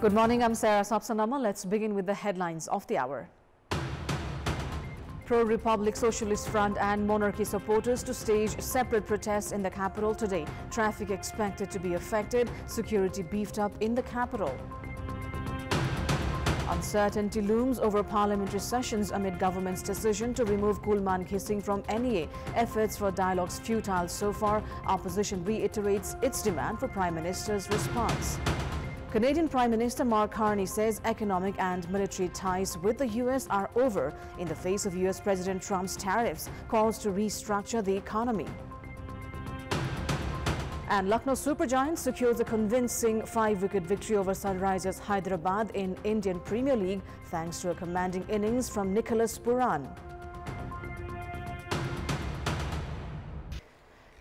Good morning, I'm Sarah Sapsanamma. Let's begin with the headlines of the hour. Pro-Republic Socialist Front and monarchy supporters to stage separate protests in the capital today. Traffic expected to be affected, security beefed up in the capital. Uncertainty looms over parliamentary sessions amid government's decision to remove Kulman Kissing from NEA. Efforts for dialogues futile so far. Opposition reiterates its demand for Prime Minister's response. Canadian Prime Minister Mark Carney says economic and military ties with the U.S. are over in the face of U.S. President Trump's tariffs, calls to restructure the economy. And Lucknow Super Giants secures a convincing 5-wicket victory over Sunrisers Hyderabad in Indian Premier League thanks to a commanding innings from Nicholas Pooran.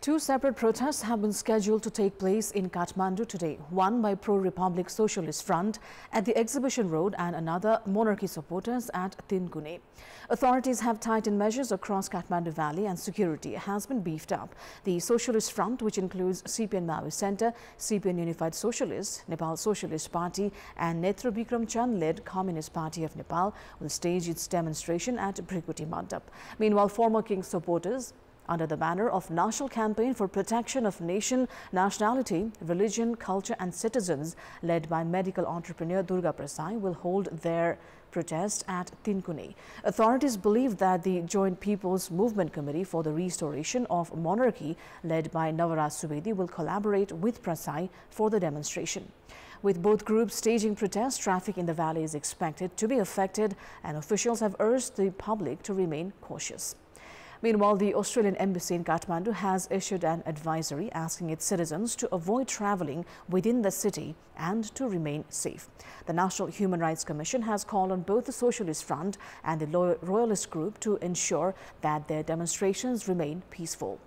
Two separate protests have been scheduled to take place in Kathmandu today, one by Pro-Republic Socialist Front at the Exhibition Road and another monarchy supporters at Tinkune. Authorities have tightened measures across Kathmandu Valley and security has been beefed up. The Socialist Front, which includes CPN Maoist Centre, CPN Unified Socialists, Nepal Socialist Party and Netra Bikram Chand-led Communist Party of Nepal, will stage its demonstration at Bhrikuti Mandap. Meanwhile, former King supporters under the banner of National Campaign for Protection of Nation, Nationality, Religion, Culture and Citizens, led by medical entrepreneur Durga Prasad, will hold their protest at Tinkune. Authorities believe that the Joint People's Movement Committee for the Restoration of Monarchy, led by Navaraj Subedi, will collaborate with Prasad for the demonstration. With both groups staging protests, traffic in the valley is expected to be affected and officials have urged the public to remain cautious. Meanwhile, the Australian Embassy in Kathmandu has issued an advisory asking its citizens to avoid travelling within the city and to remain safe. The National Human Rights Commission has called on both the Socialist Front and the Royalist group to ensure that their demonstrations remain peaceful.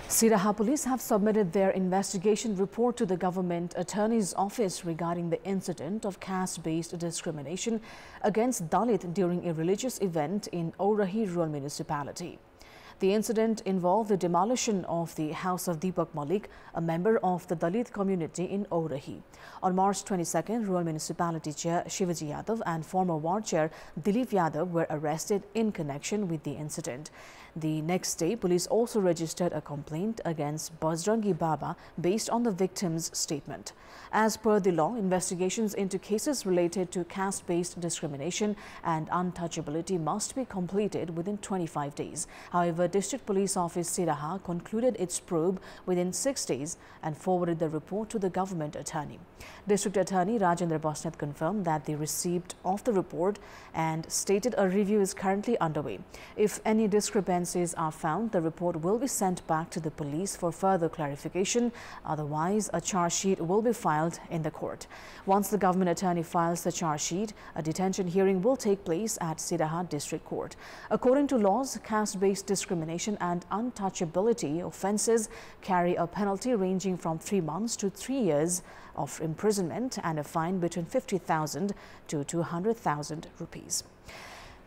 Siraha police have submitted their investigation report to the Government Attorney's Office regarding the incident of caste-based discrimination against Dalit during a religious event in Ourahi Rural Municipality. The incident involved the demolition of the house of Deepak Malik, a member of the Dalit community in Ourahi. On March 22nd, Rural Municipality Chair Shivaji Yadav and former Ward Chair Dilip Yadav were arrested in connection with the incident. The next day, police also registered a complaint against Bajrangi Baba based on the victim's statement. As per the law, investigations into cases related to caste-based discrimination and untouchability must be completed within 25 days. However, District Police Office Siraha concluded its probe within 6 days and forwarded the report to the Government Attorney. District Attorney Rajendra Basnet confirmed that they received of the report and stated a review is currently underway. If any discrepancies are found, the report will be sent back to the police for further clarification. Otherwise, a charge sheet will be filed in the court. Once the Government Attorney files the charge sheet, a detention hearing will take place at Siraha District Court. According to laws, caste-based discrimination and untouchability offences carry a penalty ranging from 3 months to 3 years of imprisonment and a fine between 50,000 to 200,000 rupees.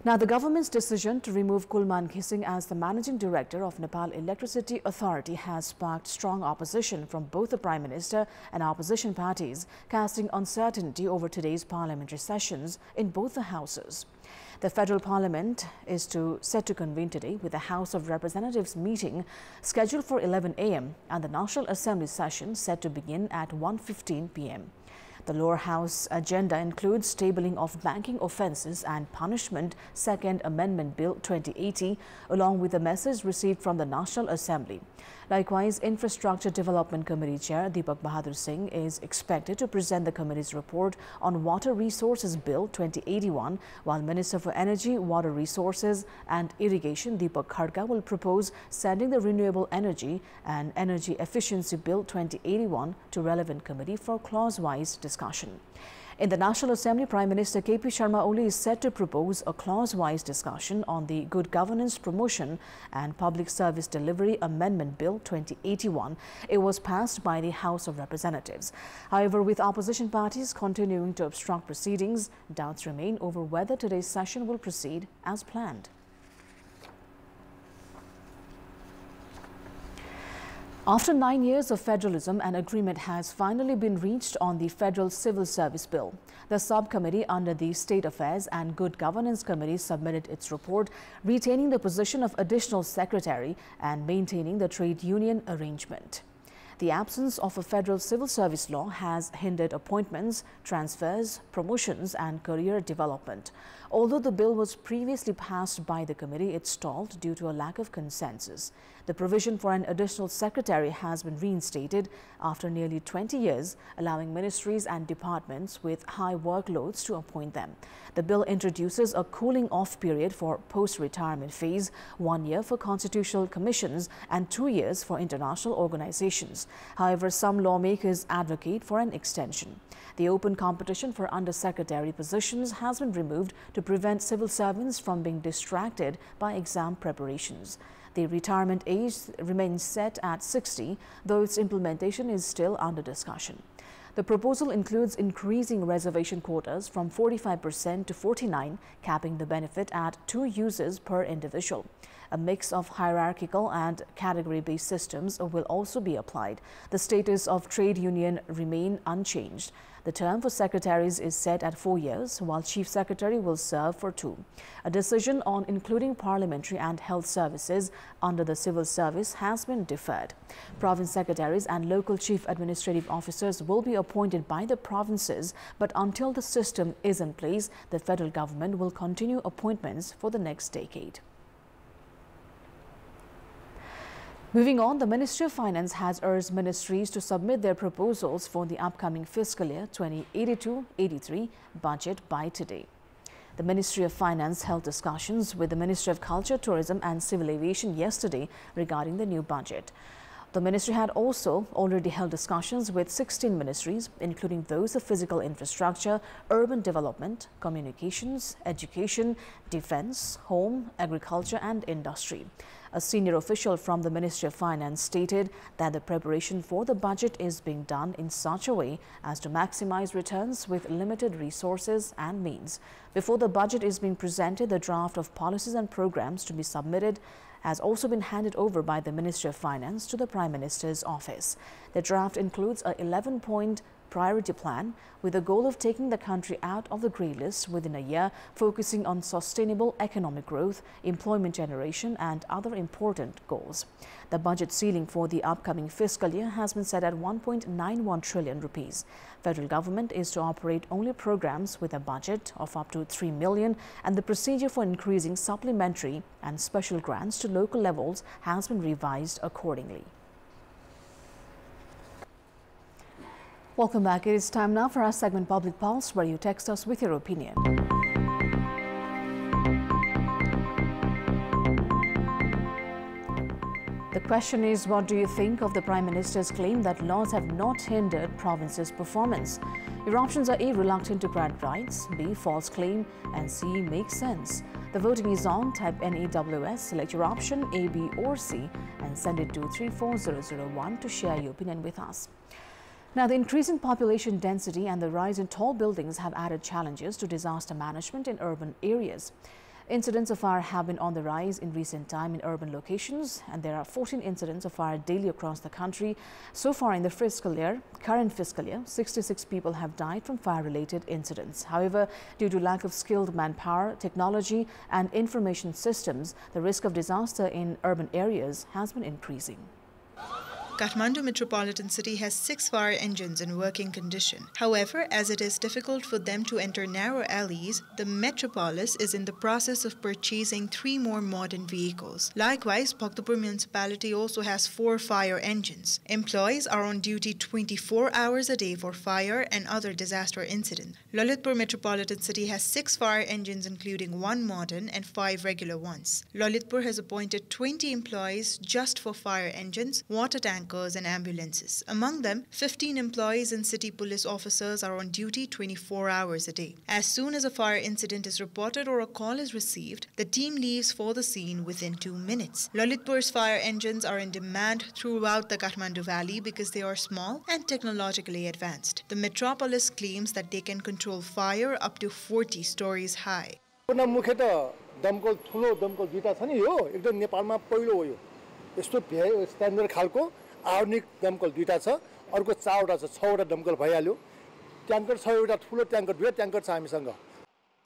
Now, the government's decision to remove Kulman Kissing as the Managing Director of Nepal Electricity Authority has sparked strong opposition from both the Prime Minister and opposition parties, casting uncertainty over today's parliamentary sessions in both the houses. The Federal Parliament is set to convene today with the House of Representatives meeting scheduled for 11 a.m. and the National Assembly session set to begin at 1:15 p.m. The lower house agenda includes tabling of banking offences and punishment Second Amendment Bill 2080, along with a message received from the National Assembly. Likewise, Infrastructure Development Committee Chair Deepak Bahadur Singh is expected to present the committee's report on Water Resources Bill 2081, while Minister for Energy, Water Resources and Irrigation Deepak Khadka will propose sending the Renewable Energy and Energy Efficiency Bill 2081 to relevant committee for clause-wise discussion. In the National Assembly, Prime Minister KP Sharma Oli is set to propose a clause-wise discussion on the Good Governance Promotion and Public Service Delivery Amendment Bill 2081. It was passed by the House of Representatives. However, with opposition parties continuing to obstruct proceedings, doubts remain over whether today's session will proceed as planned. After 9 years of federalism, an agreement has finally been reached on the Federal Civil Service Bill. The subcommittee under the State Affairs and Good Governance Committee submitted its report, retaining the position of Additional Secretary and maintaining the trade union arrangement. The absence of a federal civil service law has hindered appointments, transfers, promotions and career development. Although the bill was previously passed by the committee, it stalled due to a lack of consensus. The provision for an additional secretary has been reinstated after nearly 20 years, allowing ministries and departments with high workloads to appoint them. The bill introduces a cooling-off period for post-retirement phase, 1 year for constitutional commissions and 2 years for international organizations. However, some lawmakers advocate for an extension. The open competition for undersecretary positions has been removed to prevent civil servants from being distracted by exam preparations. The retirement age remains set at 60, though its implementation is still under discussion. The proposal includes increasing reservation quotas from 45% to 49%, capping the benefit at 2 users per individual. A mix of hierarchical and category-based systems will also be applied. The status of trade union remain unchanged. The term for secretaries is set at 4 years, while chief secretary will serve for 2. A decision on including parliamentary and health services under the civil service has been deferred. Province secretaries and local chief administrative officers will be appointed by the provinces, but until the system is in place, the federal government will continue appointments for the next decade. Moving on, the Ministry of Finance has urged ministries to submit their proposals for the upcoming fiscal year 2082-83 budget by today. The Ministry of Finance held discussions with the Ministry of Culture, Tourism and Civil Aviation yesterday regarding the new budget. The ministry had also already held discussions with 16 ministries, including those of physical infrastructure, urban development, communications, education, defense, home, agriculture and industry. A senior official from the Ministry of Finance stated that the preparation for the budget is being done in such a way as to maximize returns with limited resources and means. Before the budget is being presented, the draft of policies and programs to be submitted has also been handed over by the Ministry of Finance to the Prime Minister's office. The draft includes a 11-point priority plan with the goal of taking the country out of the grey list within a year, focusing on sustainable economic growth, employment generation and other important goals. The budget ceiling for the upcoming fiscal year has been set at 1.91 trillion rupees. Federal government is to operate only programs with a budget of up to 3 million, and the procedure for increasing supplementary and special grants to local levels has been revised accordingly. Welcome back. It is time now for our segment Public Pulse, where you text us with your opinion. The question is, what do you think of the Prime Minister's claim that laws have not hindered provinces' performance? Your options are A, reluctant to grant rights, B, false claim, and C, makes sense. The voting is on. Type NAWS, select your option A, B or C and send it to 34001 to share your opinion with us. Now, the increasing population density and the rise in tall buildings have added challenges to disaster management in urban areas. Incidents of fire have been on the rise in recent time in urban locations, and there are 14 incidents of fire daily across the country. So far in the current fiscal year, 66 people have died from fire-related incidents. However, due to lack of skilled manpower, technology and information systems, the risk of disaster in urban areas has been increasing. Kathmandu Metropolitan City has 6 fire engines in working condition. However, as it is difficult for them to enter narrow alleys, the metropolis is in the process of purchasing 3 more modern vehicles. Likewise, Bhaktapur municipality also has 4 fire engines. Employees are on duty 24 hours a day for fire and other disaster incidents. Lalitpur Metropolitan City has 6 fire engines, including 1 modern and 5 regular ones. Lalitpur has appointed 20 employees just for fire engines, water tanks, and ambulances. Among them, 15 employees and city police officers are on duty 24 hours a day. As soon as a fire incident is reported or a call is received, the team leaves for the scene within 2 minutes. Lalitpur's fire engines are in demand throughout the Kathmandu Valley because they are small and technologically advanced. The metropolis claims that they can control fire up to 40 stories high. आधुनिक दमकल 2टा छ अर्को 4वटा छ 6वटा दमकल भइहाल्यो tanker 6वटा ठुलो tanker 2 tanker छ हामीसँग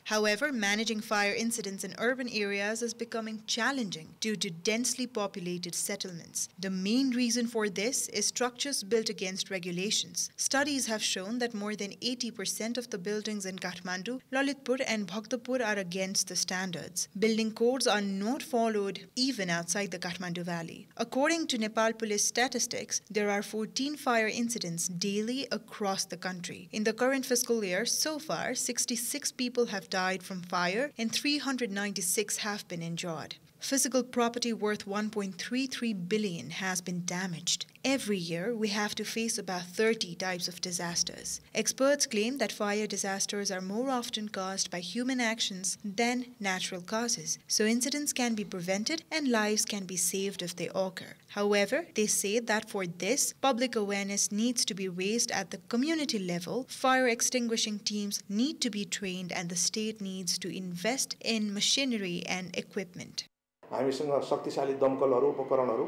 However, managing fire incidents in urban areas is becoming challenging due to densely populated settlements. The main reason for this is structures built against regulations. Studies have shown that more than 80% of the buildings in Kathmandu, Lalitpur and Bhaktapur are against the standards. Building codes are not followed even outside the Kathmandu Valley. According to Nepal Police statistics, there are 14 fire incidents daily across the country. In the current fiscal year, so far, 66 people have died from fire and 396 have been injured. Physical property worth 1.33 billion has been damaged. Every year, we have to face about 30 types of disasters. Experts claim that fire disasters are more often caused by human actions than natural causes, so incidents can be prevented and lives can be saved if they occur. However, they say that for this, public awareness needs to be raised at the community level, fire extinguishing teams need to be trained, and the state needs to invest in machinery and equipment. हामीसँग शक्तिशाली दमकलहरू उपकरणहरू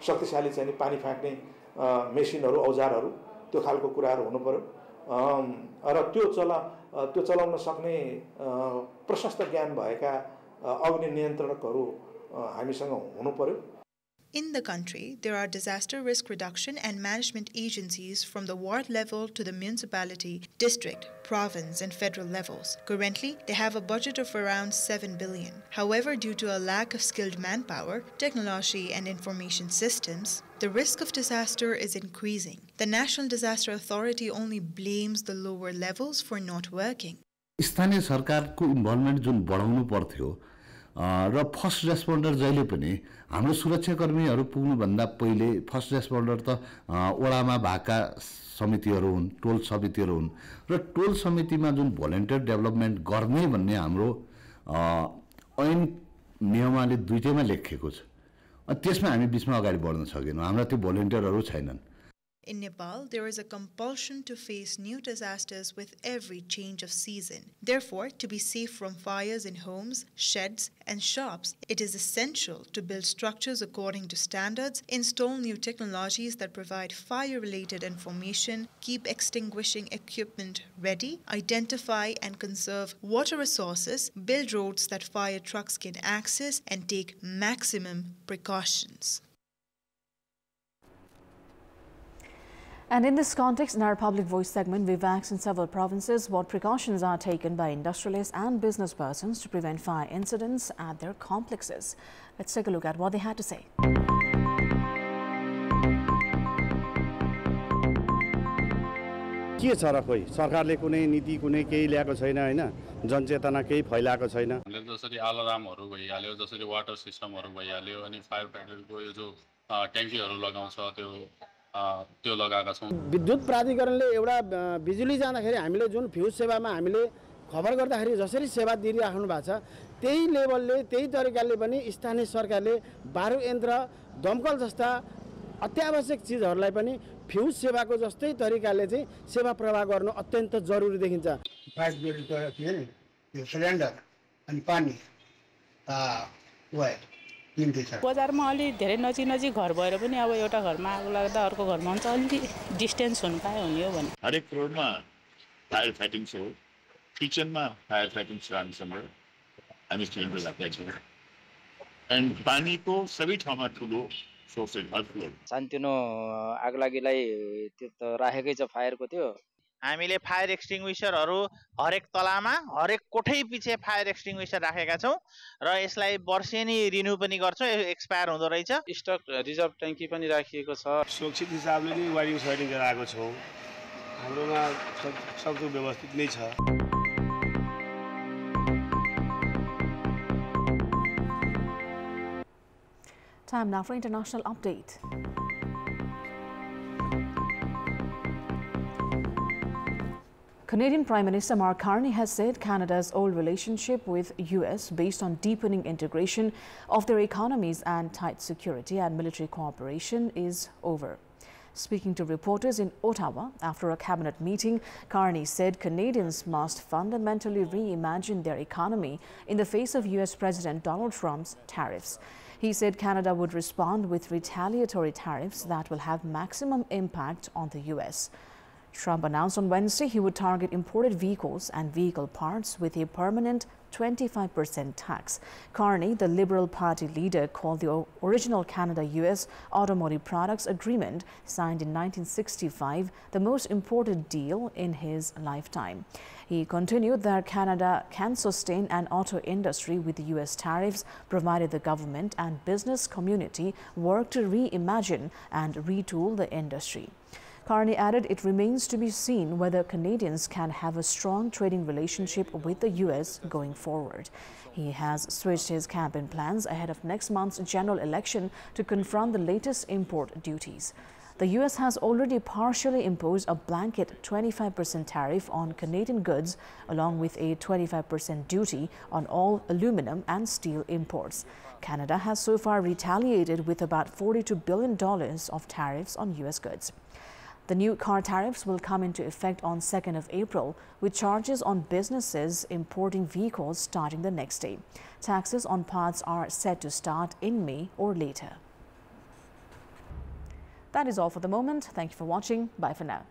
शक्तिशाली चाहिँ पानी फ्याक्ने मेसिनहरू औजारहरू त्यो खालको कुराहरू हुनु पर्यो र त्यो चलाउन सक्ने प्रशस्त ज्ञान भएका अग्नि नियन्त्रणकहरू हामीसँग हुनु पर्यो In the country, there are disaster risk reduction and management agencies from the ward level to the municipality, district, province and federal levels. Currently, they have a budget of around 7 billion. However, due to a lack of skilled manpower, technology and information systems, the risk of disaster is increasing. The National Disaster Authority only blames the lower levels for not working. स्थानीय सरकारको involvement जुन बढाउनु पर्थ्यो र first responder जहिले पनि हाम्रो सुरक्षाकर्मीहरू पुग्नुभन्दा पहिले first responder त वडामा भएका समितिहरू हुन् टोल समितिहरू हुन् र टोल समितिमा जुन भोलिन्टियर डेभलपमेन्ट गर्ने भन्ने हाम्रो ऐन नियमले दुईटैमा लेखिएको छ त्यसमा हामी बीचमा अगाडि बढ्न सकेनौं हाम्रो त्यो भोलिन्टियरहरू छैनन् In Nepal, there is a compulsion to face new disasters with every change of season. Therefore, to be safe from fires in homes, sheds, and shops, it is essential to build structures according to standards, install new technologies that provide fire-related information, keep extinguishing equipment ready, identify and conserve water resources, build roads that fire trucks can access, and take maximum precautions. And in this context, in our Public Voice segment, we've asked in several provinces what precautions are taken by industrialists and business persons to prevent fire incidents at their complexes. Let's take a look at what they had to say. के छ र खोइ सरकारले कुनै नीति कुनै केही ल्याएको छैन हैन जनचेतना केही फैलाएको छैन जसरी अलार्महरु भइहाल्यो जसरी वाटर सिस्टमहरु भइहाल्यो अनि फायर फाइटरको यो जो ट्याङ्कीहरु लगाउँछ त्यो लगाएका छौं विद्युत प्राधिकरणले एउटा बिजुली जाँदाखेरि हामीले जुन फ्युज सेवामा हामीले खबर गर्दाखेरि जसरी सेवा दिइराख्नु भएको छ त्यही लेभलले त्यही तरिकाले पनि स्थानीय सरकारले बारु यन्त्र दमकल जस्ता अत्यावश्यक चीजहरुलाई पनि फ्युज सेवाको जस्तै तरिकाले चाहिँ सेवा प्रवाह गर्नु अत्यन्त जरुरी देखिन्छ फायर ब्रिगेडको यो सिलिन्डर अनि पानी बजारमा अलि धेरै नजिक घर भएर पनि अब एउटा घरमा आगो लाग्दा अर्को घरमा हुन्छ अलि डिस्टेन्स हुन पाए हुने हो भने हरेक फ्लोरमा फायर फाइटिङ छ किचनमा फायर फाइटिङ छ हामी सिलिन्डर राखेका छौं एन्ड पानीको सबै ठाउँमा ठुलो सोर्सेस हर फ्लोर सान्तिनो आगलागीलाई त्यो त राखेकै छ फायरको त्यो हामीले फायर एक्सटिंग्विशरहरु हरेक तलामा हरेक कोठै पछि फायर एक्सटिंग्विशर राखेका छौं र यसलाई वर्षेनी रिन्यु पनि गर्छौं एक्सपायर हुँदो रहेछ स्टक रिजर्भ ट्याङ्की पनि राखिएको छ सुरक्षित हिसाबले नि वायरिङ सेटिङ गराएको छौं हाम्रोमा सब व्यवस्थित नै छ Time now for international update. Canadian Prime Minister Mark Carney has said Canada's old relationship with US based on deepening integration of their economies and tight security and military cooperation is over. Speaking to reporters in Ottawa after a cabinet meeting, Carney said Canadians must fundamentally reimagine their economy in the face of US President Donald Trump's tariffs. He said Canada would respond with retaliatory tariffs that will have maximum impact on the U.S. Trump announced on Wednesday he would target imported vehicles and vehicle parts with a permanent 25% tax. Carney, the Liberal Party leader, called the original Canada-US Automotive Products Agreement, signed in 1965, the most important deal in his lifetime. He continued that Canada can sustain an auto industry with the U.S. tariffs, provided the government and business community work to reimagine and retool the industry. Carney added it remains to be seen whether Canadians can have a strong trading relationship with the U.S. going forward. He has switched his campaign plans ahead of next month's general election to confront the latest import duties. The U.S. has already partially imposed a blanket 25% tariff on Canadian goods, along with a 25% duty on all aluminum and steel imports. Canada has so far retaliated with about $42 billion of tariffs on U.S. goods. The new car tariffs will come into effect on 2nd of April, with charges on businesses importing vehicles starting the next day. Taxes on parts are set to start in May or later. That is all for the moment. Thank you for watching. Bye for now.